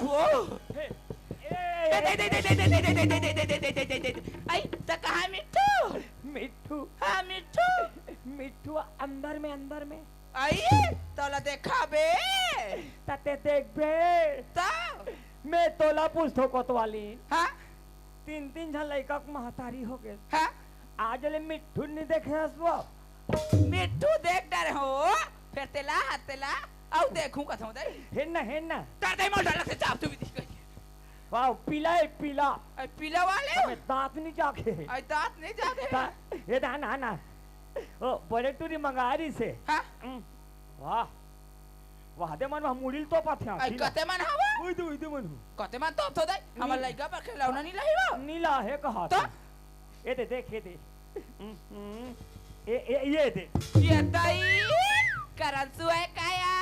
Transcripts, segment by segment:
मिठू आई तो कहाँ मिठू मिठू हाँ मिठू मिठू अंदर में आई तोला देखा बे तते देख बे तो मैं तोला पूछतो कोतवाली हाँ 3 झन लड़का को महतारी हो गए हाँ आज ले मिठू नहीं देखे हसवा मिठू देख डर हो फिर तेला अब देखूं कथों दे हेन्ना कर दे मोटा लग से चाप तू भी दिख गई वाह पीला आई पीला वाले हमें दांत नहीं जाके आई दांत नहीं जाके ये ना ओ बड़े टूरी मंगारी से हाँ वाह वाह दे मन मुड़िल तो पाथ्या आई कते मन हवा उइदे मन कते मन तो दे हमर लइका पर खिलौना नहीं लहीवा नीला है कहा तो ये दे देख ये दे ये दे ये ताई करंसु है काया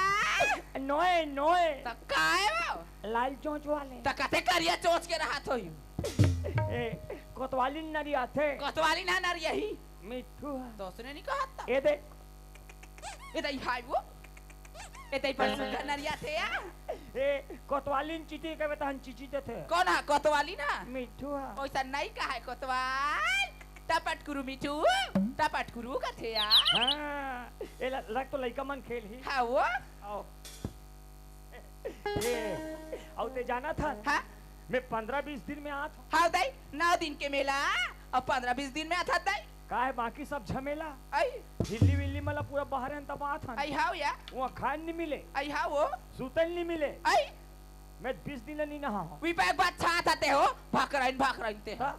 नोए तो काय वो लाल चोंच वाले तो कते करिया चोच के रहा तो ए कोतवाली नरी आथे कोतवाली ना नर यही मिठू तो उसने नहीं कहा था ये दे ये ताई हाय वो ये ताई पर सुंदर नरिया थे या ए कोतवाली चिटी के बता चिटी थे कौन है कोतवाली ना मिठू ओइसा नहीं कहा है कोतवाल टपट कुरु मिठू टपट कुरु का थे या हां ए लग तो लइका मन खेल ही हाँ वो आओ ए आओ ते जाना था हाँ मैं 15-20 दिन में आता हाँ दाई 9 दिन के मेला अब 15-20 दिन में आता दाई का है बाकी सब झमेला आई हिल्ली विल्ली मतलब पूरा बाहर हैं तब आता आई हाउ या वहाँ खान नहीं मिले आई हाउ वो सूतल नहीं मिले आई मैं 20 दिन नहीं नहा वी पे एक बात छात आते हो भाकराइन ते हाँ